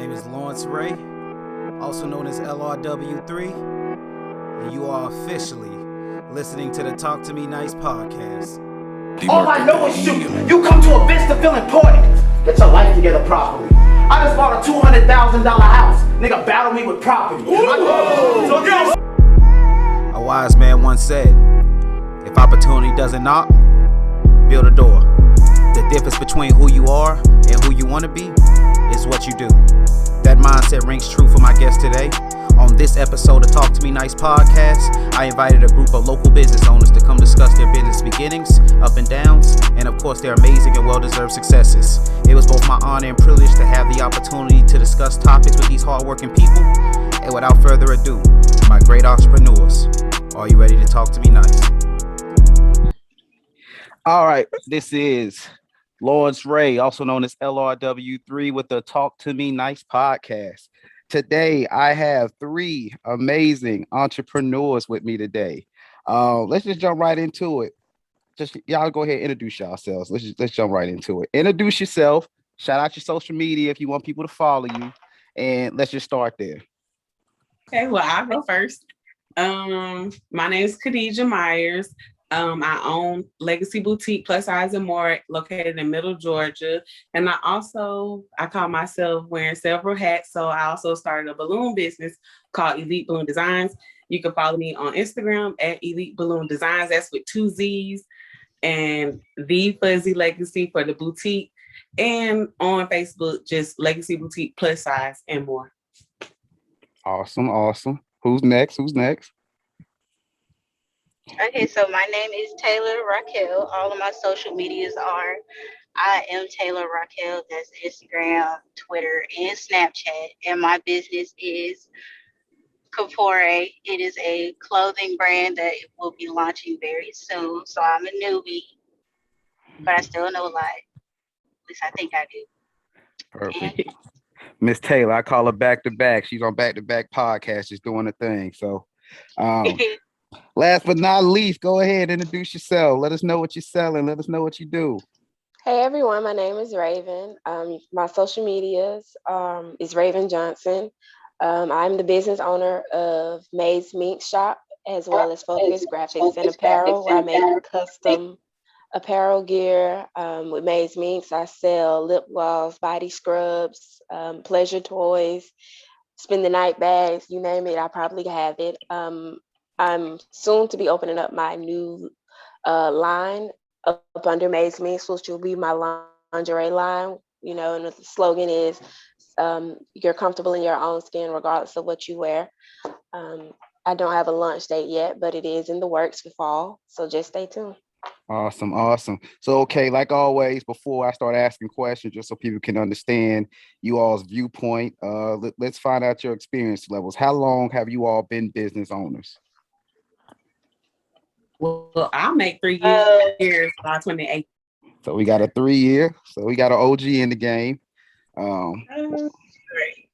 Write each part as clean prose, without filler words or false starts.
name is Lawrence Ray, also known as LRW3, and you are officially listening to the Talk to Me Nice podcast. All I know is you. You come to events to feel important. Get your life together properly. I just bought a $200,000 house. Nigga battle me with property. A wise man once said, if opportunity doesn't knock, build a door. The difference between who you are and who you want to be is what you do. That mindset rings true for my guest today. On this episode of Talk to Me Nice podcast, I invited a group of local business owners to come discuss their business beginnings, up and downs, and of course their amazing and well-deserved successes. It was both my honor and privilege to have the opportunity to discuss topics with these hardworking people. And without further ado, my great entrepreneurs, are you ready to talk to me nice? All right, this is Lawrence Ray, also known as LRW3, with the Talk to Me Nice podcast. Today, I have three amazing entrepreneurs with me today. Let's just jump right into it. Just y'all go ahead and introduce yourselves. Let's jump right into it. Introduce yourself. Shout out your social media if you want people to follow you, and let's just start there. Okay, well, I'll go first. My name is Khadijah Myers. I own Legacy Boutique Plus Size and More, located in Middle Georgia. And I call myself wearing several hats. So I also started a balloon business called Elite Balloon Designs. You can follow me on Instagram at Elite Balloon Designs. That's with 2 Z's, and The Fuzzy Legacy for the boutique. And on Facebook, just Legacy Boutique Plus Size and More. Awesome. Who's next? Okay, so my name is Taylor Raquel. All of my social medias are I am Taylor Raquel. That's Instagram, Twitter, and Snapchat. And my business is Kapore. It is a clothing brand that will be launching very soon. So I'm a newbie, but I still know a lot. At least I think I do. Perfect. Miss Taylor, I call her back to back. She's on back to back podcasts, just doing a thing. So, last but not least, go ahead, introduce yourself. Let us know what you're selling. Let us know what you do. Hey everyone, my name is Raven. My social medias is Raven Johnson. I'm the business owner of Maze Mink Shop, as well as Focus Graphics and Apparel, where I make custom apparel gear. With Maze Minks, I sell lip gloss, body scrubs, pleasure toys, spend the night bags, you name it, I probably have it. I'm soon to be opening up my new line up under Maze Minks, which will be my lingerie line, and the slogan is you're comfortable in your own skin regardless of what you wear. I don't have a launch date yet, but it is in the works for fall, so just stay tuned. Awesome. So, okay, like always, before I start asking questions, just so people can understand you all's viewpoint, let's find out your experience levels. How long have you all been business owners? Well, I'll make 3 years by 28. So we got a 3 year. So we got an OG in the game. Great.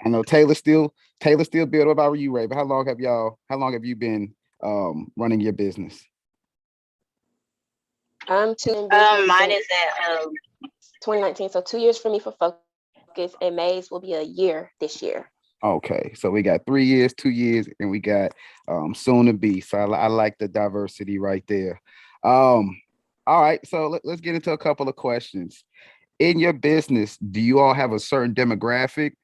I know Taylor still build. What about you, Ray? But how long have you been running your business? I'm two in business. Mine is at 2019, so 2 years for me for Focus, and Maze will be a year this year. Okay, so we got 3 years, 2 years, and we got soon to be. So I like the diversity right there. All right, so let's get into a couple of questions. In your business, do you all have a certain demographic,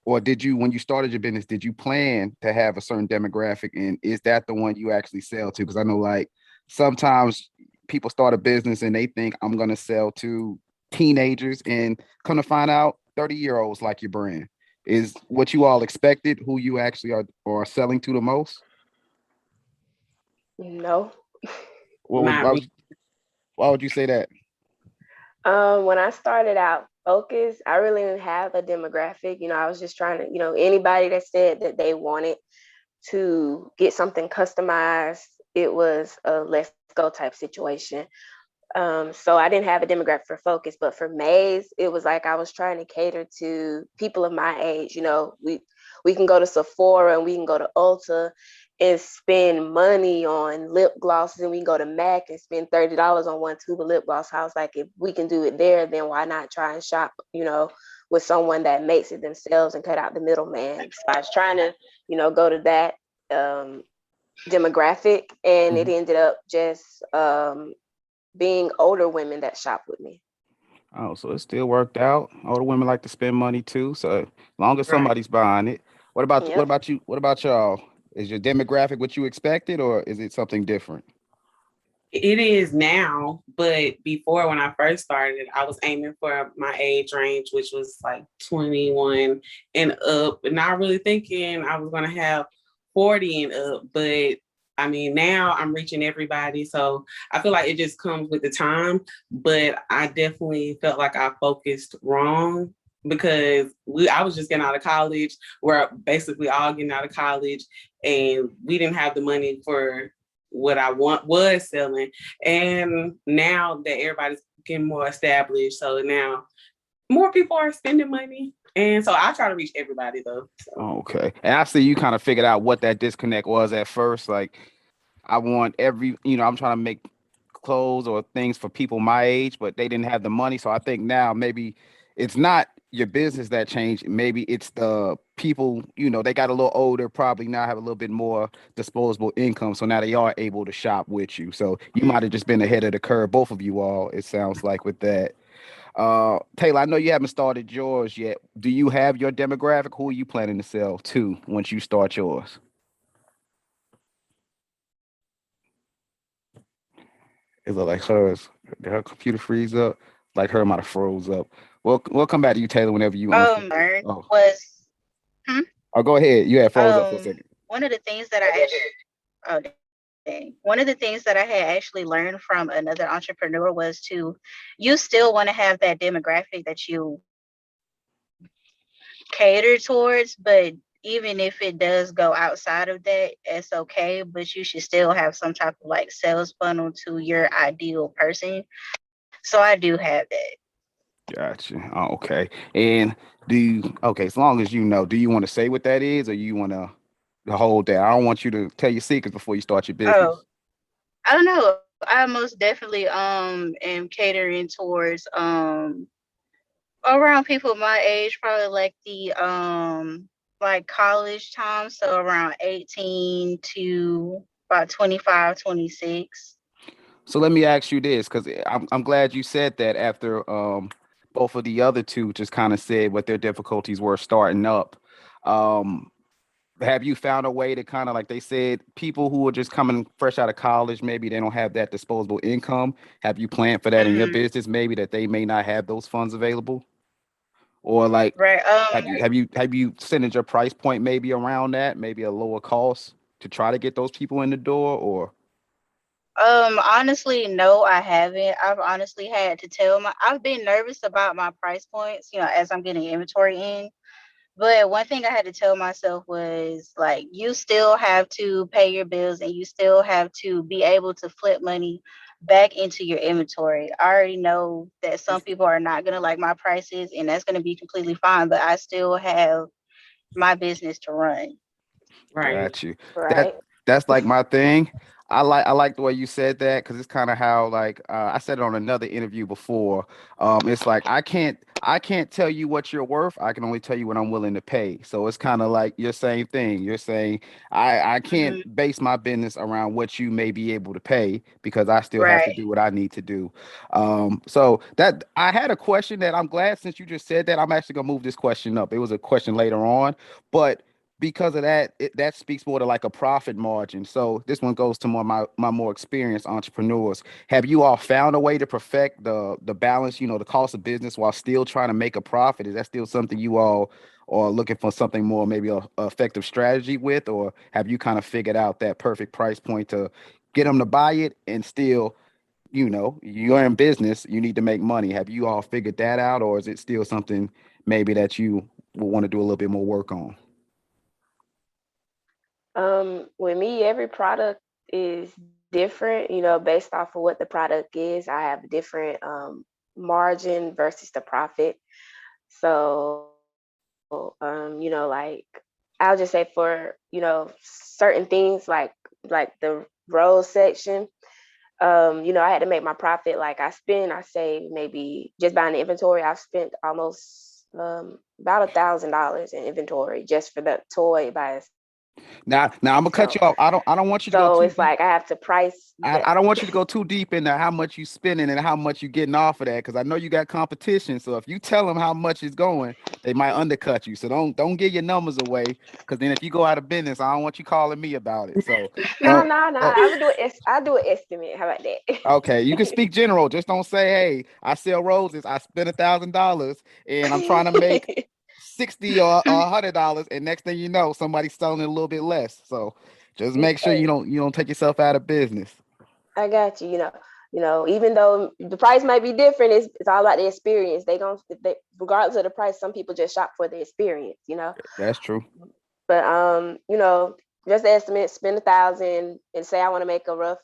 or when you started your business, did you plan to have a certain demographic, and is that the one you actually sell to? Because I know, like, sometimes people start a business and they think I'm going to sell to teenagers, and come to find out 30-year-olds like your brand. Is what you all expected who you actually are selling to the most? No. Why would you say that? When I started out Focus, I really didn't have a demographic. I was just trying to, anybody that said that they wanted to get something customized, it was a let's go type situation. So I didn't have a demographic for Focus, but for Maze, it was like I was trying to cater to people of my age. We can go to Sephora and we can go to Ulta and spend money on lip glosses, and we can go to MAC and spend $30 on one tube of lip gloss. I was like, if we can do it there, then why not try and shop, with someone that makes it themselves and cut out the middleman. So I was trying to, go to that um, demographic, and it Mhm. ended up just being older women that shop with me. Oh, so it still worked out. All the women like to spend money too. So as long as Right. somebody's buying it. What Yep. about you? What about y'all? Is your demographic what you expected, or is it something different? It is now, but before when I first started, I was aiming for my age range, which was like 21 and up, and not really thinking I was going to have 40 and up. But I mean, now I'm reaching everybody. So I feel like it just comes with the time. But I definitely felt like I focused wrong because I was just getting out of college. We're basically all getting out of college, and we didn't have the money for what I want was selling. And now that everybody's getting more established, so now more people are spending money. And so I try to reach everybody though. So Okay. And I see you kind of figured out what that disconnect was at first. Like, I want I'm trying to make clothes or things for people my age, but they didn't have the money. So I think now maybe it's not your business that changed. Maybe it's the people, they got a little older, probably now have a little bit more disposable income. So now they are able to shop with you. So you might have just been ahead of the curve, both of you all, it sounds like with that. Taylor, I know you haven't started yours yet. Do you have your demographic? Who are you planning to sell to once you start yours? It look like hers. Did her computer freeze up? Like her might have froze up. We'll come back to you, Taylor, whenever you unfreeze. Learned Oh, was hmm? go ahead. You had froze up for a um second. one of the things that I actually oh dang. One of the things that I had actually learned from another entrepreneur was to you still want to have that demographic that you cater towards, but even if it does go outside of that, it's okay. But you should still have some type of like sales funnel to your ideal person. So I do have that. Gotcha. Oh, okay. And okay, as long as you know, do you want to say what that is, or you want to hold that? I don't want you to tell your secrets before you start your Oh, business. I don't know. I most definitely am catering towards around people my age, probably like the like college time, so around 18 to about 25, 26. So let me ask you this, because I'm glad you said that after both of the other two just kind of said what their difficulties were starting up. Um, have you found a way to kind of like they said, people who are just coming fresh out of college, maybe they don't have that disposable income. Have you planned for that in your Mm, business? Maybe that they may not have those funds available, or like right. have you centered your price point maybe around that, maybe a lower cost to try to get those people in the door, or Honestly, no, I haven't. I've honestly had to I've been nervous about my price points, as I'm getting inventory in. But one thing I had to tell myself was like, you still have to pay your bills and you still have to be able to flip money back into your inventory. I already know that some people are not going to like my prices, and that's going to be completely fine, but I still have my business to run. right. got you. Right. That's like my thing. I like the way you said that because it's kind of how like I said it on another interview before. It's like I can't tell you what you're worth. I can only tell you what I'm willing to pay. So it's kind of like your same thing. You're saying I can't Mhm. base my business around what you may be able to pay because I still have to Right. do what I need to do. So that I had a question that I'm glad since you just said that I'm actually gonna move this question up. It was a question later on, but because of that, that speaks more to like a profit margin. So this one goes to more my more experienced entrepreneurs. Have you all found a way to perfect the balance, the cost of business while still trying to make a profit? Is that still something you all are looking for something more maybe a effective strategy with, or have you kind of figured out that perfect price point to get them to buy it and still, you're in business, you need to make money. Have you all figured that out, or is it still something maybe that you will want to do a little bit more work on? With me, every product is different, based off of what the product is. I have a different margin versus the profit. So, like I'll just say for, certain things like the rose section, I had to make my profit. Like I say maybe just buying the inventory, I've spent almost about $1,000 in inventory just for the toy by itself. Now I'm gonna cut you off. I don't want you to go So too it's deep. like I have to price that. I don't want you to go too deep into how much you spending and how much you getting off of that because I know you got competition. So if you tell them how much it's going, they might undercut you. So don't give your numbers away because then if you go out of business, I don't want you calling me about it. So No, don't. no, no. don't I do an estimate. How about okay, you can that? speak general. Just don't say, "Hey, I sell roses. I spent $1,000 and I'm trying to make 60 or $100." And next thing you know, somebody's selling it a little bit less. So just make sure Hey, you don't take yourself out of business. I got you. Even though the price might be different, it's all about the experience. Regardless of the price, some people just shop for the experience. That's true. But just the estimate, spend 1,000, and say I want to make a rough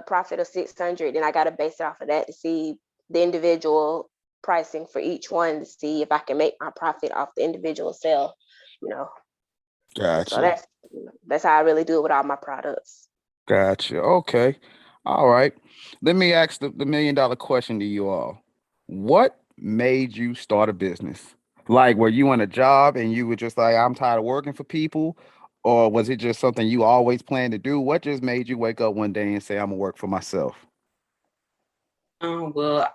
profit of 600, then I got to base it off of that to see the individual pricing for each one to see if I can make my profit off the individual sale. You know, so Gotcha. that's how I really do it with all my products. Gotcha. Okay. All right. Let me ask the $1 million question to you all. What made you start a business? Like, were you in a job and you were just like, I'm tired of working for people? Or was it just something you always planned to do? What just made you wake up one day and say, I'm gonna work for myself? Well,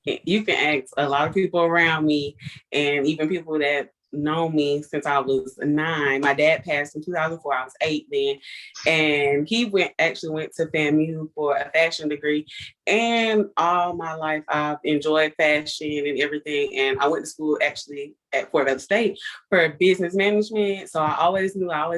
you can ask a lot of people around me and even people that know me since I was 9. My dad passed in 2004. I was 8 then. And he went to FAMU for a fashion degree. And all my life I've enjoyed fashion and everything. And I went to school actually at Fort Valley State for business management. So I always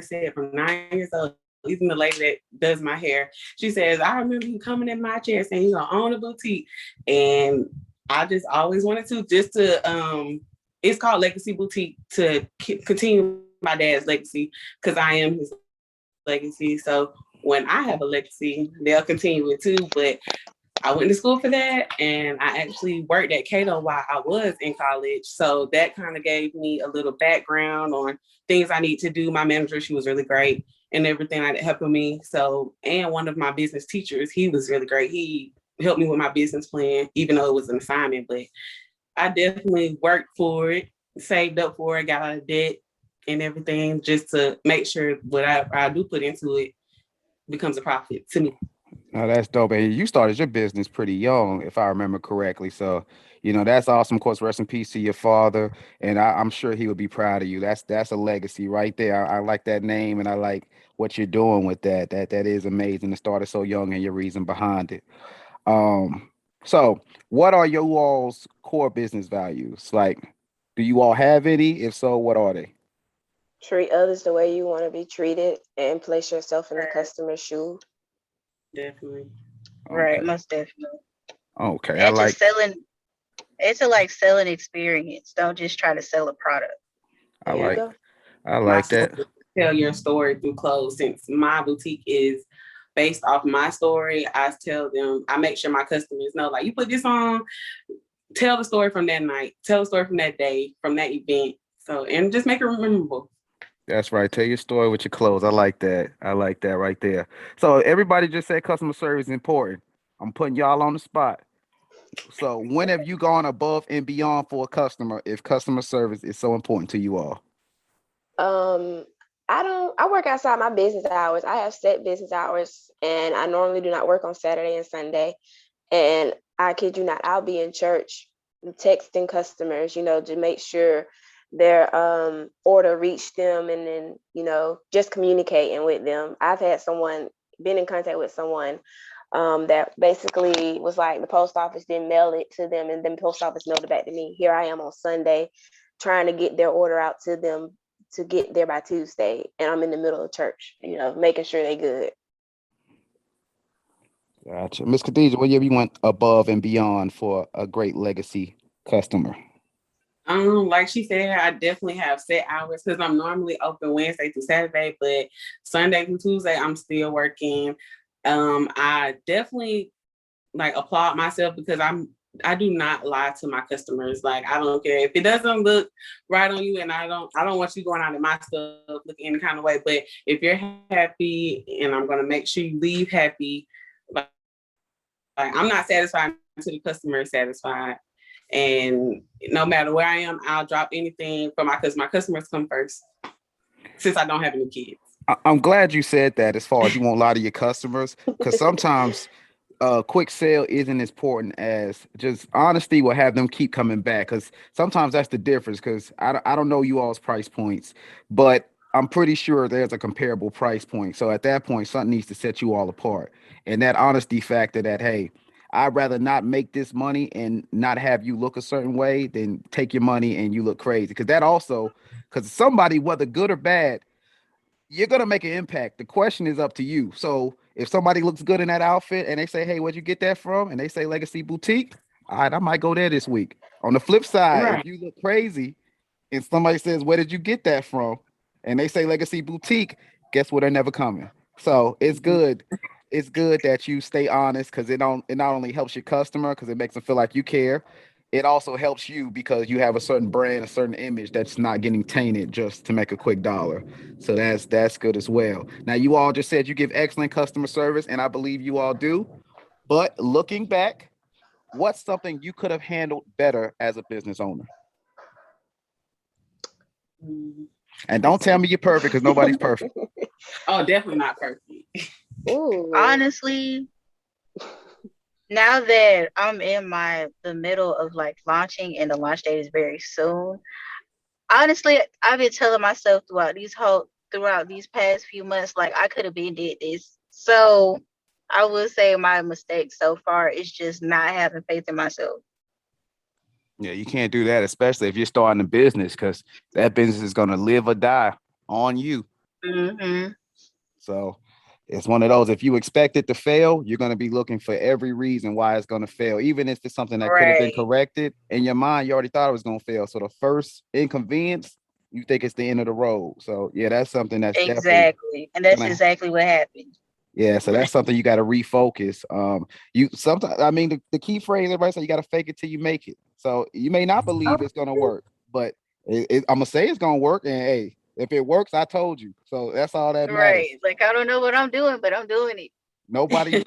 said from 9 years old, even the lady that does my hair, she says, I remember you coming in my chair saying you're gonna own a boutique. And I just always wanted to just to it's called Legacy Boutique to continue my dad's legacy because I am his legacy. So when I have a legacy, they'll continue it too. But I went to school for that and I actually worked at Cato while I was in college. So that kind of gave me a little background on things I need to do. My manager, she was really great and everything like that helping me. So, and one of my business teachers, he was really great. He helped me with my business plan, even though it was an assignment, but I definitely worked for it, saved up for it, got out of debt and everything just to make sure what I do put into it becomes a profit to me. Oh, that's dope. And you started your business pretty young, if I remember correctly. So, that's awesome. Of course, rest in peace to your father. And I'm sure he would be proud of you. That's a legacy right there. I like that name and I like what you're doing with that. That is amazing to start it so young and your reason behind it. Um, so what are your all's core business values? Like, do you all have any? If so, what are they? Treat others the way you want to be treated and place yourself in the customer's shoe. Definitely. Right, Okay. most definitely. Okay. I And like just selling, it's a like selling experience. Don't just try to sell a product. I There you like go. I My like story, that. tell your story through clothes. Since my boutique is based off my story, I make sure my customers know, like, you put this on, tell the story from that night, tell the story from that day, from that event. So, and just make it memorable. That's right. Tell your story with your clothes. I like that. I like that right there. So everybody just said customer service is important. I'm putting y'all on the spot. So when have you gone above and beyond for a customer if customer service is so important to you all? Um, I work outside my business hours. I have set business hours and I normally do not work on Saturday and Sunday. And I kid you not, I'll be in church texting customers, to make sure their order reached them and then, just communicating with them. I've had someone been in contact with someone that basically was like the post office didn't mail it to them and then post office mailed it back to me. Here I am on Sunday trying to get their order out to them to get there by Tuesday, and I'm in the middle of church, making sure they good. Gotcha. Miss Khadija, what have you went above and beyond for a great legacy customer? Like she said, I definitely have set hours because I'm normally open Wednesday through Saturday, but Sunday through Tuesday I'm still working. I definitely like applaud myself because I do not lie to my customers. Like, I don't care if it doesn't look right on you, and I don't want you going out of my stuff looking any kind of way. But if you're happy, and I'm gonna make sure you leave happy, like I'm not satisfied until the customer is satisfied. And no matter where I am, I'll drop anything for my customers come first since I don't have any kids. I'm glad you said that as far as you won't lie to your customers, because sometimes quick sale isn't as important as just honesty will have them keep coming back. Because sometimes that's the difference. Because I don't know you all's price points, but I'm pretty sure there's a comparable price point. So at that point, something needs to set you all apart. And that honesty factor that, hey, I'd rather not make this money and not have you look a certain way than take your money and you look crazy. Because that also, because somebody, whether good or bad, you're gonna make an impact. The question is up to you. So if somebody looks good in that outfit and they say, "Hey, where'd you get that from?" and they say Legacy Boutique, all right, I might go there this week. On the flip side, if Right. you look crazy and somebody says, "Where did you get that from?" and they say Legacy Boutique, guess what? They're never coming. So it's Mhm. good. It's good that you stay honest because it not only helps your customer because it makes them feel like you care. It also helps you because you have a certain brand, a certain image that's not getting tainted just to make a quick dollar. So that's good as well. Now you all just said you give excellent customer service, and I believe you all do. But looking back, what's something you could have handled better as a business owner? Mm, And don't Let's tell see. me you're perfect because nobody's perfect. Oh, definitely not perfect. Ooh. Honestly, now that I'm in the middle of like launching and the launch date is very soon, honestly, I've been telling myself throughout these past few months, like I could have been did this. So I would say my mistake so far is just not having faith in myself. Yeah, you can't do that, especially if you're starting a business, because that business is going to live or die on you. Hmm. So it's one of those. If you expect it to fail, you're going to be looking for every reason why it's going to fail, even if it's something that could have been Right. corrected. In your mind, you already thought it was going to fail. So the first inconvenience, you think it's the end of the road. So yeah, that's something that's definitely Exactly. And that's gonna. exactly what happened. Yeah, so that's something you got to refocus. You sometimes, I mean, the key phrase everybody say you got to fake it till you make it. So you may not believe it's gonna work, but I'm gonna say it's gonna work. And hey, if it works, I told you. So that's all that matters. Right. Like I don't know what I'm doing, but I'm doing it. Nobody,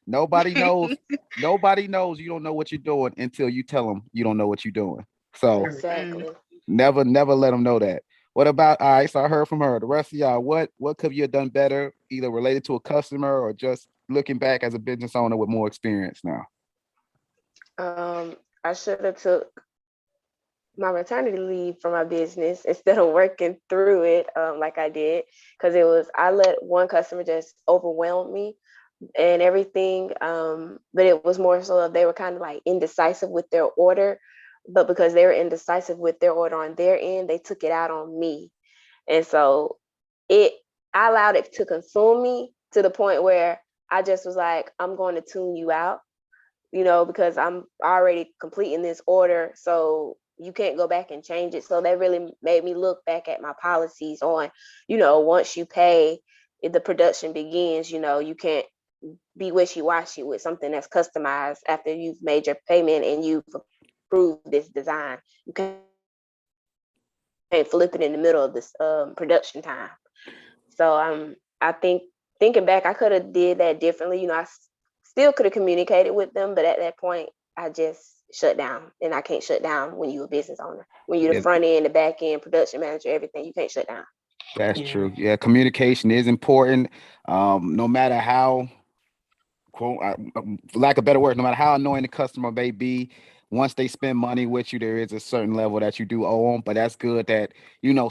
nobody knows. Nobody knows you don't know what you're doing until you tell them you don't know what you're doing. So Mm. Exactly. never let them know that. What about all right? So I heard from her. The rest of y'all, what could you have done better, either related to a customer or just looking back as a business owner with more experience now? I should have took my maternity leave from my business instead of working through it like I did, because it was I let one customer just overwhelm me and everything. But it was more so they were kind of like indecisive with their order, but because they were indecisive with their order on their end, they took it out on me. And so it I allowed it to consume me to the point where I just was like, I'm going to tune you out, because I'm already completing this order. So you can't go back and change it. So that really made me look back at my policies on, once you pay, if the production begins, you can't be wishy-washy with something that's customized after you've made your payment and you've approved this design. You can't flip it in the middle of this production time. So I think thinking back, I could have did that differently. Still could have communicated with them, but at that point, I just shut down, and I can't shut down when you're a business owner. When you're the Yeah, front end, the back end, production manager, everything, you can't shut down. that's Yeah. true. Yeah, communication is important. No matter how quote, for lack of better words, no matter how annoying the customer may be, once they spend money with you, there is a certain level that you do owe them. But that's good that,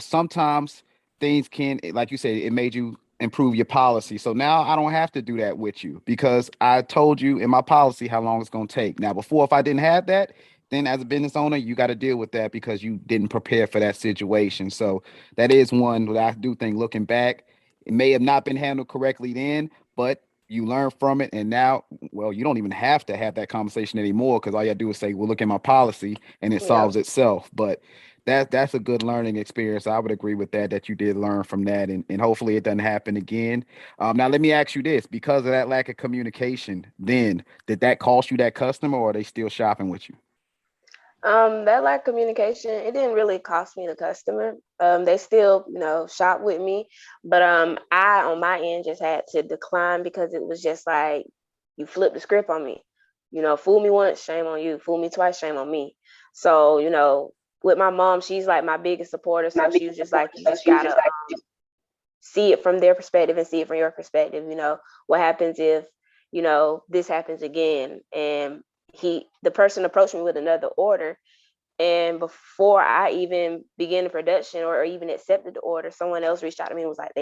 sometimes things can, like you said, it made you improve your policy. So now I don't have to do that with you because I told you in my policy how long it's going to take. Now, before, if I didn't have that, then as a business owner, you got to deal with that because you didn't prepare for that situation. So that is one that I do think looking back, it may have not been handled correctly then, but you learn from it, and now, well, you don't even have to have that conversation anymore because all you gotta do is say, "Well, look at my policy," and it Yep. solves itself. But that's a good learning experience. I would agree with that. That you did learn from that, and hopefully it doesn't happen again. Now, let me ask you this: because of that lack of communication, then did that cost you that customer, or are they still shopping with you? That lack of communication, it didn't really cost me the customer. They still, shop with me, but I on my end just had to decline because it was just like you flipped the script on me. Fool me once, shame on you. Fool me twice, shame on me. So, with my mom, she's like my biggest supporter. So she was just like, you just gotta see it from their perspective and see it from your perspective. What happens if, this happens again? And the person approached me with another order. And before I even began the production or even accepted the order, someone else reached out to me and was like,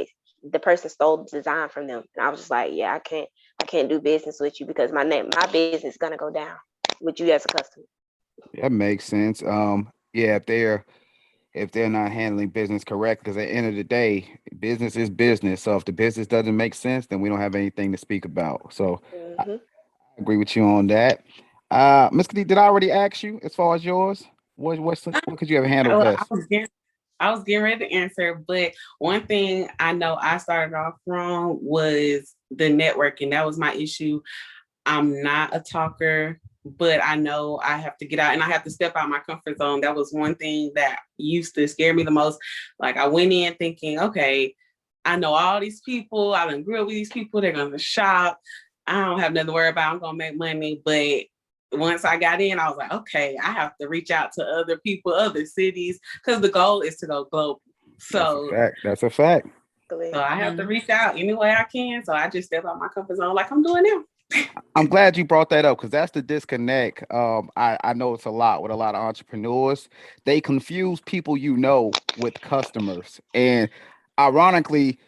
the person stole the design from them. And I was just like, yeah, I can't do business with you because my business is gonna go down with you as a customer. That makes sense. Yeah, if they're not handling business correct, because at the end of the day, business is business. So if the business doesn't make sense, then we don't have anything to speak about. So I Hmm. agree with you on that. Miss Khadija, did I already ask you as far as yours? What could you ever handle Well, best? I was getting ready to answer, but one thing I know I started off wrong was the networking. That was my issue. I'm not a talker, but I know I have to get out and I have to step out my comfort zone. That was one thing that used to scare me the most. Like I went in thinking, okay, I know all these people. I done grew up with these people. They're gonna shop. I don't have nothing to worry about. I'm gonna make money. But once I got in, I was like, okay, I have to reach out to other people, other cities, because the goal is to go global. That's a So fact. That's a fact. so I have to reach out any way I can. So I just step out my comfort zone like I'm doing now. I'm glad you brought that up because that's the disconnect. I know it's a lot with a lot of entrepreneurs. They confuse people with customers, and ironically,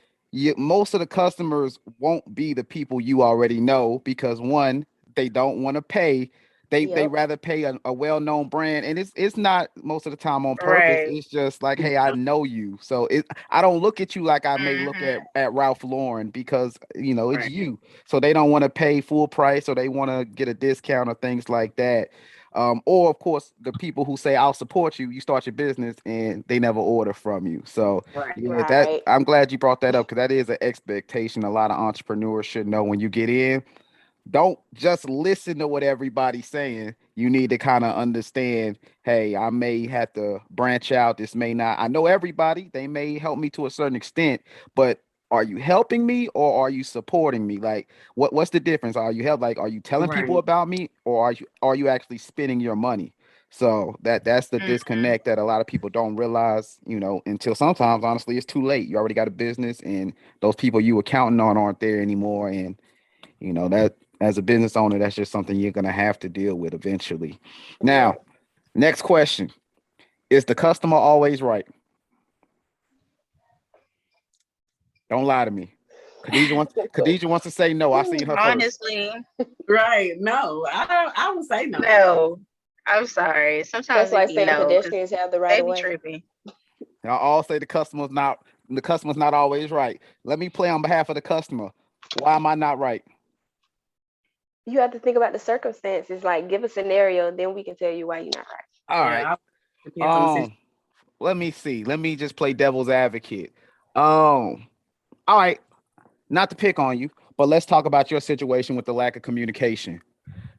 most of the customers won't be the people you already know because one, they don't want to pay. They Yep. rather pay a well-known brand, and it's not most of the time on purpose. Right. It's just like, hey, I know you, so I don't look at you like I may look Mhm. at Ralph Lauren because it's Right. you, so they don't want to pay full price or they want to get a discount or things like that. Or of course, the people who say I'll support you, you start your business and they never order from you. So Right. yeah, that Right. I'm glad you brought that up because that is an expectation a lot of entrepreneurs should know when you get in. Don't just listen to what everybody's saying. You need to kind of understand, hey, I may have to branch out. This may not. I know everybody. They may help me to a certain extent, but are you helping me or are you supporting me? Like what's the difference? Are you telling people Right. about me or are you actually spending your money? So that's the Mhm. disconnect that a lot of people don't realize, until sometimes honestly it's too late. You already got a business and those people you were counting on aren't there anymore. And that as a business owner, that's just something you're gonna have to deal with eventually. Now, Yep. next question: is the customer always right? Don't lie to me. Khadijah wants to say no. I seen her first. Honestly, Right. No, I would say no. no. I'm sorry. Sometimes That's it like be saying no, because pedestrians have the right they of be way. tripping. Y'all all say the customer's not always right. Let me play on behalf of the customer. Why am I not right? You have to think about the circumstances. Like, give a scenario, then we can tell you why you're not right. All right. Yeah, depends on the situation. Um, let me see. Let me just play devil's advocate. Um, all right, not to pick on you, but let's talk about your situation with the lack of communication.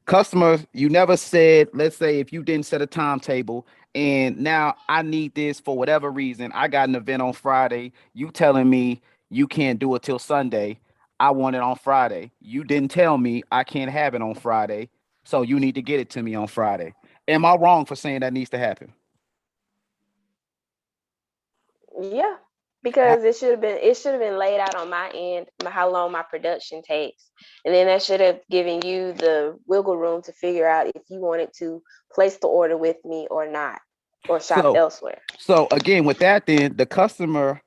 Customers, you never said, let's say if you didn't set a timetable and now I need this for whatever reason, I got an event on Friday, you telling me you can't do it till Sunday, I want it on Friday. You didn't tell me I can't have it on Friday, so you need to get it to me on Friday. Am I wrong for saying that needs to happen? Yeah, because it should have been laid out on my end how long my production takes, and then that should have given you the wiggle room to figure out if you wanted to place the order with me or not, or shop So elsewhere. so again with that then the customer,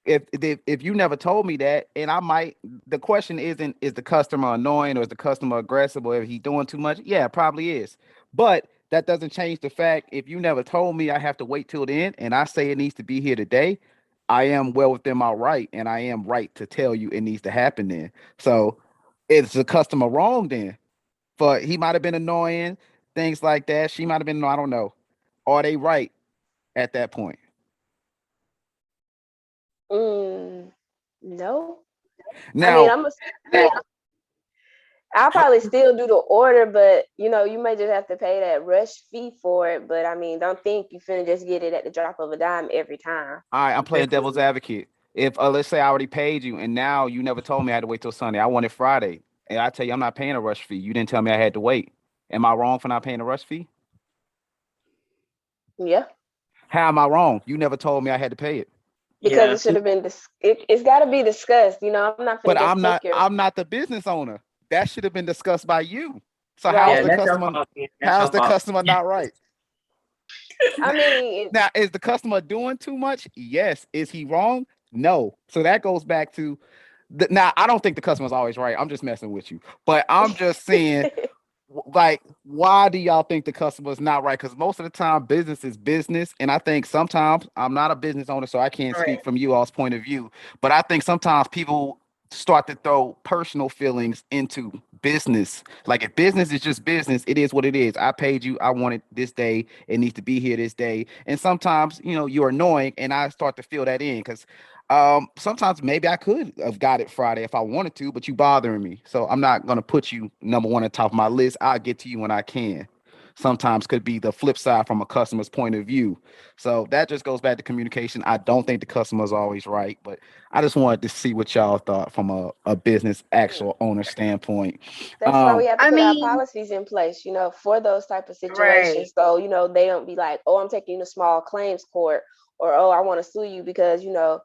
if you never told me that, and I might, the question isn't is the customer annoying or is the customer aggressive or if he's doing too much? Yeah, it probably is. But that doesn't change the fact if you never told me I have to wait till the end and I say it needs to be here today, I am well within my right and I am right to tell you it needs to happen then. So is the customer wrong then? For he might have been annoying, things like that. She might have been, I don't know. Are they right at that point? Mm, no, I mean Now, I'll I, probably still do the order, but you may just have to pay that rush fee for it. But I mean, don't think you finna just get it at the drop of a dime every time. all right, I'm playing devil's Definitely. advocate. If let's say I already paid you, and now you never told me I had to wait till Sunday. I wanted Friday, and I tell you I'm not paying a rush fee. You didn't tell me I had to wait. Am I wrong for not paying a rush fee? Yeah, How am I wrong? You never told me I had to pay it. because Yeah. it should have been it's got to be discussed. You know, I'm not gonna But just I'm take not your I'm not the business owner. That should have been discussed by you. So Yeah, right. that's your fault. Man. That's how's your the fault. customer not right? I mean, Now, is the customer doing too much? Yes. Is he wrong? No. So that goes back to now I don't think the customer's always right. I'm just messing with you. But I'm just saying, like, why do y'all think the customer is not right? Because most of the time business is business, and I think sometimes I'm not a business owner, so I can't speak Correct. from you all's point of view, but I think sometimes people start to throw personal feelings into business. Like, if business is just business, it is what it is. I paid you, I want it this day, it needs to be here this day. And sometimes, you're annoying, and I start to feel that in because sometimes maybe I could have got it Friday if I wanted to, but you bothering me. So I'm not gonna put you number one at the top of my list. I'll get to you when I can. Sometimes could be the flip side from a customer's point of view. So that just goes back to communication. I don't think the customer's always right, but I just wanted to see what y'all thought from a business actual owner standpoint. that's why we Um, have to I put our mean, policies in place, you know, for those type of Right. situations. So, you know, they don't be like, oh, I'm taking you to small claims court, or oh, I want to sue you because, you know,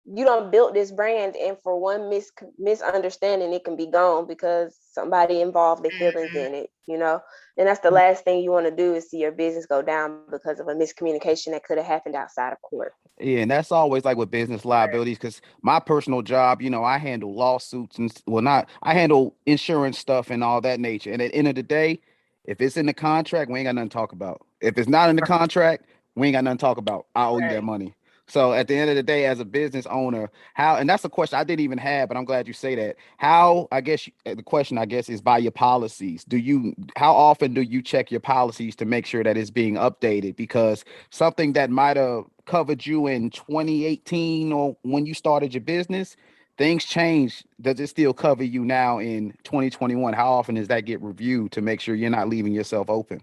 you don't build this brand, and for one misunderstanding, it can be gone because somebody involved their feelings Mhm. in it, you know. And that's the last thing you want to do is see your business go down because of a miscommunication that could have happened outside of court. Yeah, and that's always like with business Right. liabilities because my personal job, I handle lawsuits and well, not I handle insurance stuff and all that nature. And at the end of the day, if it's in the contract, we ain't got nothing to talk about. If it's not in the contract, we ain't got nothing to talk about. I owe you that Right. money. So at the end of the day, as a business owner, how and that's a question I didn't even have, but I'm glad you say that. How I guess the question I guess is by your policies. How often do you check your policies to make sure that it's being updated? Because something that might have covered you in 2018 or when you started your business, things change. Does it still cover you now in 2021? How often does that get reviewed to make sure you're not leaving yourself open?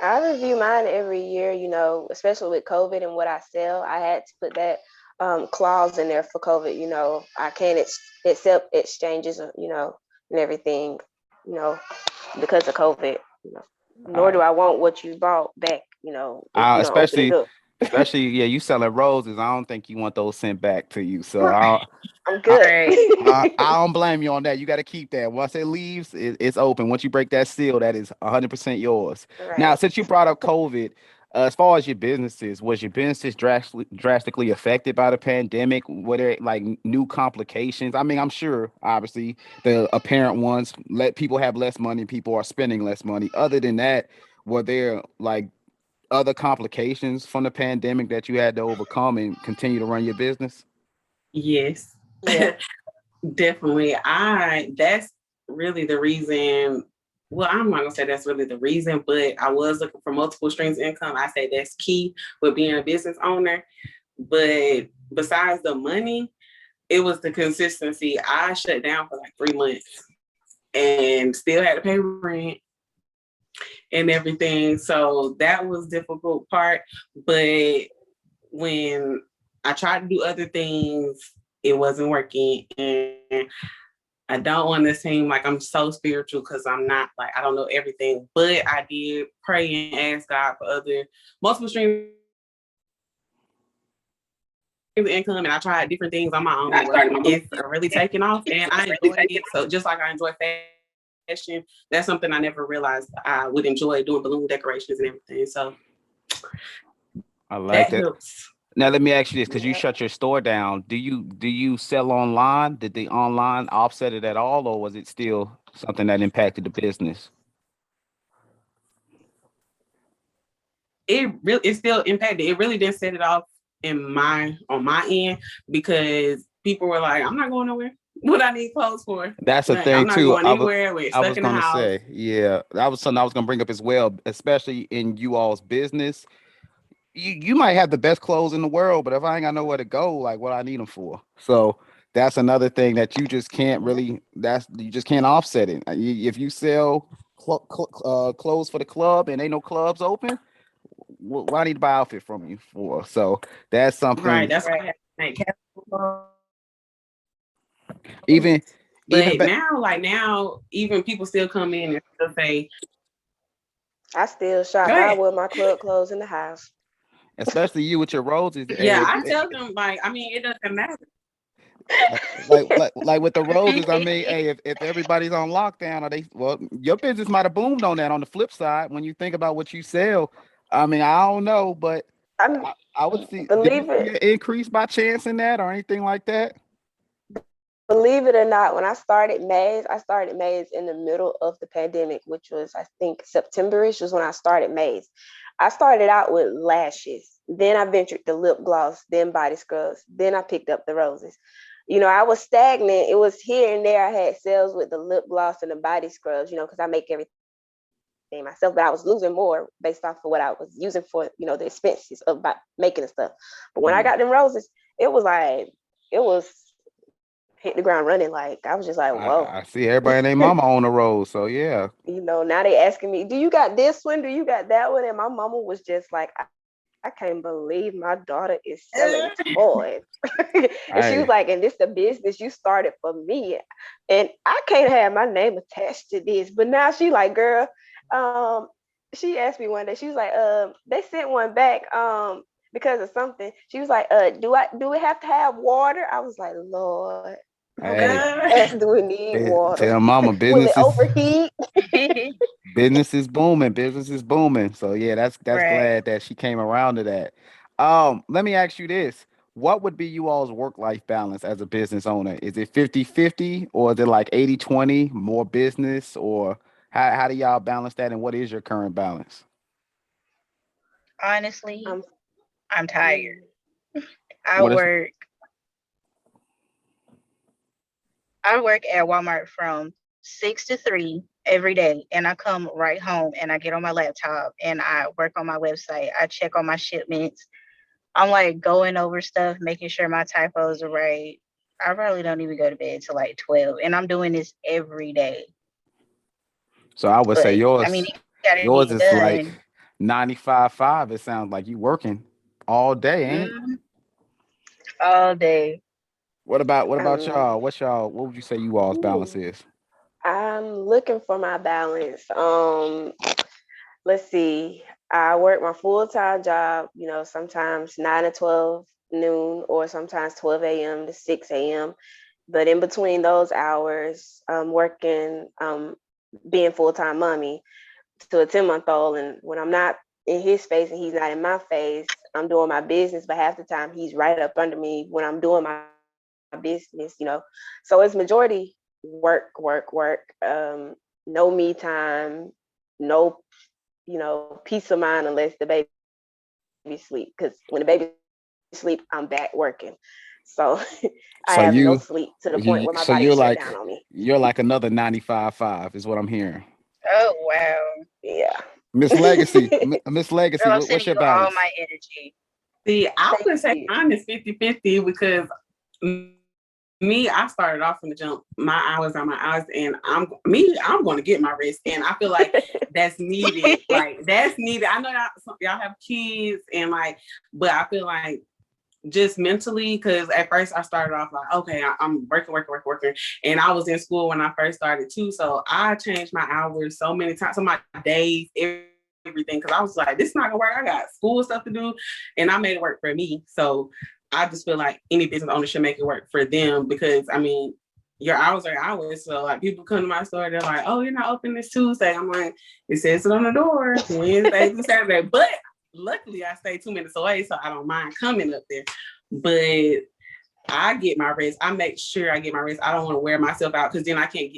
I review mine every year, you know, especially with COVID and what I sell. I had to put that clause in there for COVID. You know, I can't accept exchanges, you know, and everything, you know, because of COVID. You know, nor do I, I want what you bought back. You know, if I you don't open it especially up. especially yeah, you selling roses. I don't think you want those sent back to you. So Right. I'm I, good. Right. I don't blame you on that. You got to keep that. Once it leaves, it's open. Once you break that seal, that is 100% yours. Now, Right. since you brought up COVID, as far as your businesses, was your businesses drastically affected by the pandemic? Were there like new complications? I mean, I'm sure, obviously, the apparent ones let people have less money. People are spending less money. Other than that, were there like other complications from the pandemic that you had to overcome and continue to run your business? Yes. Yeah. Definitely. That's really the reason. Well, I'm not gonna say that's really the reason, but I was looking for multiple streams of income. I say that's key with being a business owner. But besides the money, it was the consistency. I shut down for like 3 months and still had to pay rent and everything. So that was difficult part. But when I tried to do other things, it wasn't working. And I don't want to seem like I'm so spiritual because I'm not. Like, I don't know everything, but I did pray and ask God for other multiple streams of income, and I tried different things on my own. And it's really taken off, and I enjoy it. So just like I enjoy fashion, that's something I never realized I would enjoy doing balloon decorations and everything. So I that like that. helps. Now let me ask you this, because you Yeah. shut your store down. Do you sell online? Did the online offset it at all, or was it still something that impacted the business? It still impacted. It really didn't set it off on my end because people were like, I'm not going nowhere. What I need clothes for? That's a Like, I'm thing not too. going anywhere. We're I stuck was in the gonna house. say, yeah, that was something I was gonna bring up as well, especially in you all's business. You might have the best clothes in the world, but if I ain't got nowhere to go, like what I need them for. So that's another thing that you just can't really. That's you just can't offset it. If you sell clothes for the club and ain't no clubs open, what I need to buy outfit from you for? So that's Right. something. That's why I had to make casual clothes. But Even now, even back. even people still come in and still say, I still go shop. ahead. I wear my club clothes in the house. especially you with your roses. Yeah, Hey, I tell them like, I mean, it doesn't matter. like with the roses. I mean, hey, if everybody's on lockdown, are they? Well, your business might have boomed on that. On the flip side, when you think about what you sell, I mean, I don't know, but I'm I would see. Did you believe see it. an increase by chance in that or anything like that? Believe it or not, when I started Maze in the middle of the pandemic, which was I think September-ish was when I started Maze. I started out with lashes, then I ventured to lip gloss, then body scrubs, then I picked up the roses. I was stagnant. It was here and there. I had sales with the lip gloss and the body scrubs, because I make everything myself, but I was losing more based off of what I was using for, the expenses of making the stuff. But when I got them Mm. roses, it was hit the ground running. Like I was just like, whoa. I see everybody and their mama on the road, so yeah. Now they asking me, do you got this one? Do you got that one? And my mama was just like, I can't believe my daughter is selling toys. And she was like, and this Hey, the business you started for me. And I can't have my name attached to this. But now she like, girl, um, she asked me one day, she was like, they sent one back because of something. She was like, do we have to have water? I was like, Lord, how many hey, times do we need water? tell mama Will it business is overheat? business is booming. Business is booming. So yeah, that's Right. glad that she came around to that. Let me ask you this. What would be you all's work-life balance as a business owner? Is it 50-50 or is it like 80-20, more business, or how do y'all balance that and what is your current balance? Honestly, I'm I'm tired. mm, I What is work I work at Walmart from 6 to 3 every day, and I come right home and I get on my laptop and I work on my website. I check on my shipments. I'm like going over stuff, making sure my typos are right. I probably don't even go to bed till like 12, and I'm doing this every day. so I would say But I mean, yours it got to get yours is done. like 95-5. It sounds like you working all day, ain't it? Mm, all day. What about um, y'all? What would you say you all's balance ooh, is? I'm looking for my balance. Let's see. I work my full-time job, sometimes 9 to 12 noon, or sometimes 12 a.m. to 6 a.m. But in between those hours, I'm working, being full-time mommy to a 10-month-old. And when I'm not in his face and he's not in my face, I'm doing my business. But half the time, he's right up under me when I'm doing my business. So it's majority work. No me time, no, peace of mind unless the baby sleep. Because when the baby sleep, I'm back working. So I have no sleep to the So point where my you, body will shut down on so me. you're like another 95-5 is what I'm hearing. Oh wow, Yeah. Miss Legacy, girl! I'm sending what's your you all balance? my energy. See, I Thank would say you. mine is 50-50 because me, I started off from the jump. My hours are my hours, and I'm going to get my rest, and I feel like that's needed. Like that's needed. I know y'all have kids, and like, but I feel like just mentally, because at first I started off like, okay, I'm working, and I was in school when I first started too, so I changed my hours so many times, so my days, everything, because I was like, this is not gonna work. I got school stuff to do, and I made it work for me. So I just feel like any business owner should make it work for them because I mean, your hours are hours. So like people come to my store, they're like, "Oh, you're not open this Tuesday." I'm like, "It says it on the door, Wednesday through Saturday." But luckily, I stay 2 minutes away, so I don't mind coming up there. But I get my rest. I make sure I get my rest. I don't want to wear myself out because then I can't.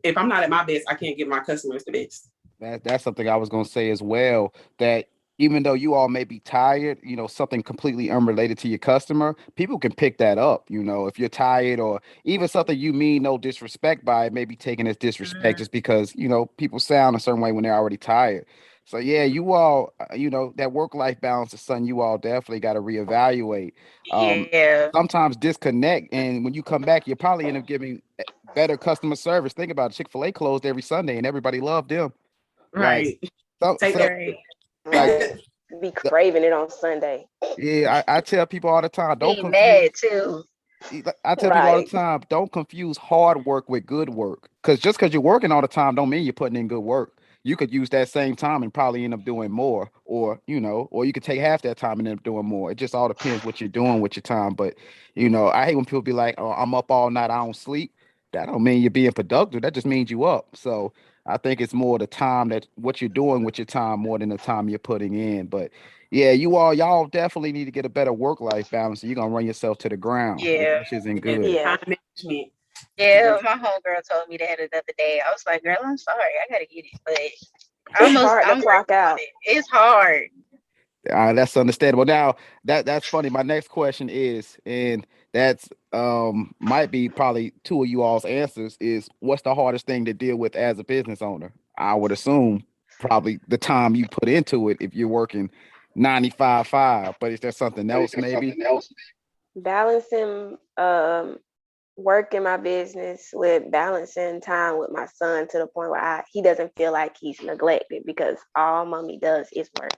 If I'm not at my best, I can't give my customers the best. That's something I was gonna say as well. That even though you all may be tired, something completely unrelated to your customer, people can pick that up. If you're tired or even something you mean no disrespect by, it may be taken as disrespect Mm, just because people sound a certain way when they're already tired. So yeah, you all, that work-life balance is something you all definitely got to reevaluate. Um, yeah, Sometimes disconnect, and when you come back, you probably end up giving better customer service. Think about it, Chick-fil-A closed every Sunday, and everybody loved them. Like Right. Take so that. right. like Right. Be craving it on Sunday. yeah, I tell people all the time, don't Be confuse. mad too. I tell people all the Right. time, don't confuse hard work with good work. Because just because you're working all the time, don't mean you're putting in good work. you could use that same time and probably end up doing more, or or you could take half that time and end up doing more. It just all depends what you're doing with your time. But I hate when people be like, "Oh, I'm up all night, I don't sleep." That don't mean you're being productive. That just means you up. So I think it's more the time that what you're doing with your time more than the time you're putting in. But yeah, y'all definitely need to get a better work life balance. Or you're gonna run yourself to the ground. Yeah. That isn't Yeah, good. Yeah, time management. Yeah, my homegirl told me that the other day. I was like, girl, I'm sorry. I gotta get it. But it's hard to I'm clock working on out. it. It's hard. That's understandable. Now that's funny. My next question is, and that's might be probably two of you all's answers is what's the hardest thing to deal with as a business owner? I would assume probably the time you put into it if you're working 95/5, but is there something else maybe? Balancing work in my business with balancing time with my son to the point where he doesn't feel like he's neglected because all mommy does is work.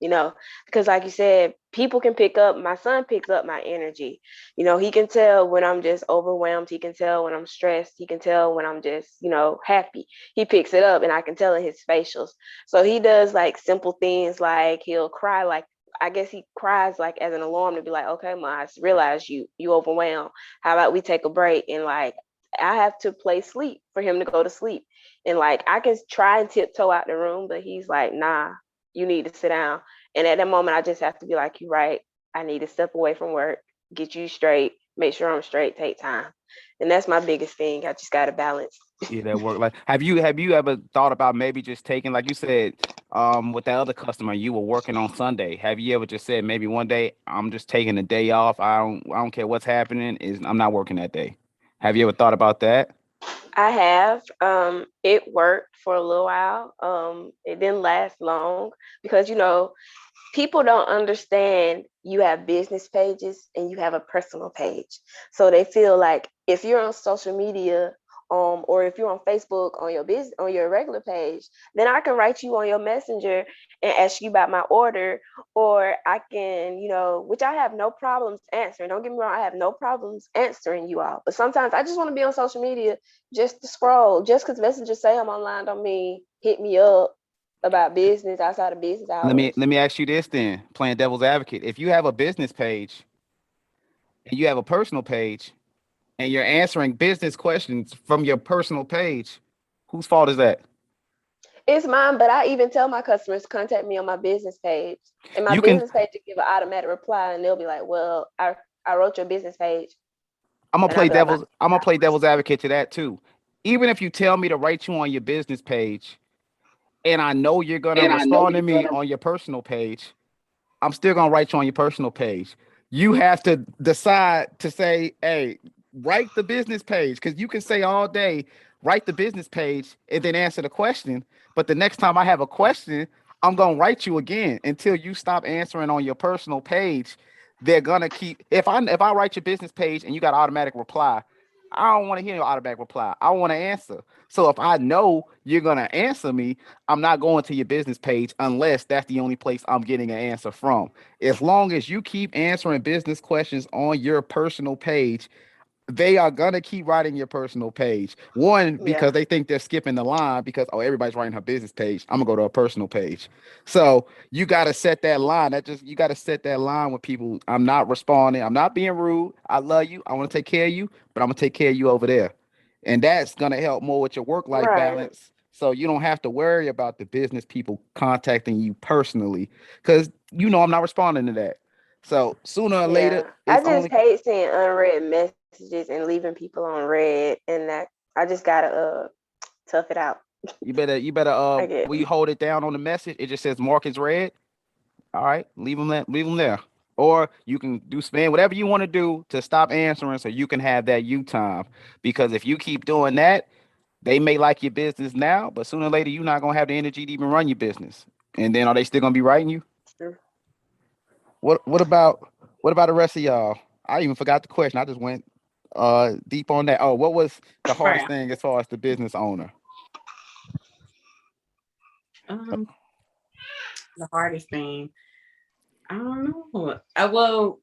You know, because like you said, people can pick up, my son picks up my energy. He can tell when I'm just overwhelmed. He can tell when I'm stressed. He can tell when I'm just, happy. He picks it up and I can tell in his facials. So he does like simple things like he'll cry like, I guess he cries like as an alarm to be like, okay, ma, I realize you overwhelmed. How about we take a break? And like I have to play sleep for him to go to sleep. And like I can try and tiptoe out the room, but he's like, nah, you need to sit down. And at that moment I just have to be like, you're right. I need to step away from work, get you straight, make sure I'm straight, take time. And that's my biggest thing. I just gotta balance. Yeah, that work. Like, have you ever thought about maybe just taking, like you said, with that other customer, you were working on Sunday. Have you ever just said maybe one day I'm just taking a day off. I don't care what's happening. Is I'm not working that day. Have you ever thought about that? I have. It worked for a little while. It didn't last long because people don't understand you have business pages and you have a personal page. So they feel like if you're on social media, or if you're on Facebook on your business on your regular page, then I can write you on your messenger and ask you about my order, or I can, which I have no problems answering. Don't get me wrong, I have no problems answering you all. But sometimes I just want to be on social media just to scroll. Just because messengers say I'm online don't mean hit me up about business outside of business Let me hours. let me ask you this then, playing devil's advocate. If you have a business page and you have a personal page and you're answering business questions from your personal page, whose fault is that? It's mine, but I even tell my customers contact me on my business page. And my You can business page to give an automatic reply, and they'll be like, "Well, I wrote your business page," and I'll be like, "My I'm gonna play devil's advocate to that too. Even if you tell me to write you on your business page and I know you're gonna respond to me on your personal page, I'm still gonna write you on your personal page. You have to decide to say, hey, write the business page. Because you can say all day, write the business page and then answer the question. But the next time I have a question, I'm gonna write you again until you stop answering on your personal page. They're gonna keep if I write your business page and you got automatic reply, I don't want to hear your automatic reply. I want to answer. So if I know you're gonna answer me, I'm not going to your business page unless that's the only place I'm getting an answer from. As long as you keep answering business questions on your personal page, they are gonna keep writing your personal page. One, yeah, because they think they're skipping the line because everybody's writing her business page. I'm gonna go to a personal page. So you gotta set that line. You gotta set that line with people. I'm not responding. I'm not being rude. I love you. I want to take care of you, but I'm gonna take care of you over there. And that's gonna help more with your work-life right, balance. So you don't have to worry about the business people contacting you personally. Cause I'm not responding to that. So sooner or later, yeah. I it's just only hate seeing unread messages and leaving people on red, and that I just gotta tough it out. you better I get. will you hold it down on the message? It just says mark as read. All right, leave them there. Or you can do spam whatever you want to do to stop answering so you can have that you time. Because if you keep doing that, they may like your business now, but sooner or later you're not gonna have the energy to even run your business. And then are they still gonna be writing you? What about the rest of y'all? I even forgot the question. I just went deep on that. Oh, what was the hardest Right. thing as far as the business owner? Um, the hardest thing. I don't know. Well,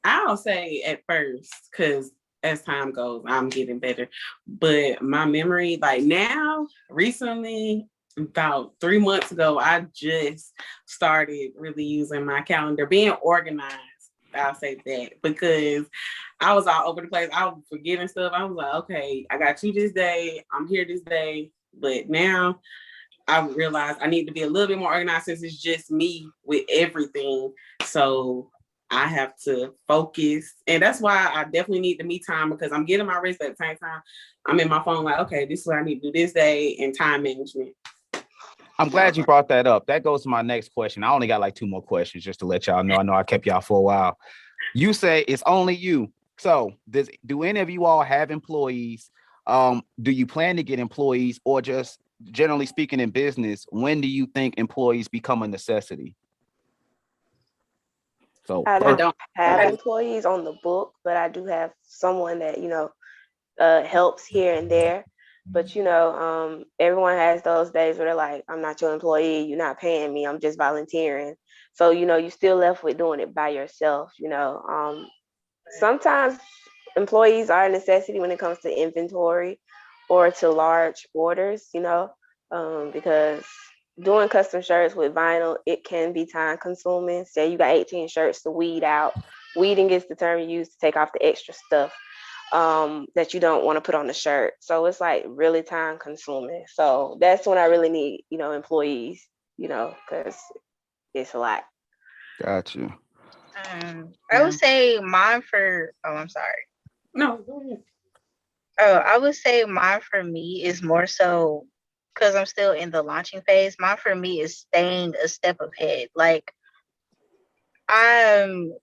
I'll say at first, because as time goes, I'm getting better. But my memory, like now, recently, about 3 months ago, I just started really using my calendar, being organized. I'll say that because I was all over the place. I was forgetting stuff. I was like, okay, I got you this day. I'm here this day. But now I realized I need to be a little bit more organized since it's just me with everything. So I have to focus. And that's why I definitely need the me time because I'm getting my rest at the same time. I'm in my phone like, okay, this is what I need to do this day and time management. I'm glad you brought that up. That goes to my next question. I only got like two more questions just to let y'all know. I know I kept y'all for a while. You say it's only you. So do any of you all have employees? Do you plan to get employees or just generally speaking in business, when do you think employees become a necessity? So I I don't don't. have employees on the book, but I do have someone that, helps here and there. But everyone has those days where they're like, I'm not your employee, you're not paying me, I'm just volunteering. So, you're still left with doing it by yourself. Sometimes employees are a necessity when it comes to inventory or to large orders, because doing custom shirts with vinyl, it can be time consuming. Say you got 18 shirts to weed out. Weeding is the term you use to take off the extra stuff that you don't want to put on the shirt. So it's like really time consuming. So that's when I really need, employees, because it's a lot. got you. I would Yeah. say mine for. Oh, I'm sorry. No, go ahead. Oh, I would say mine for me is more so because I'm still in the launching phase. Mine for me is staying a step ahead. Like I'm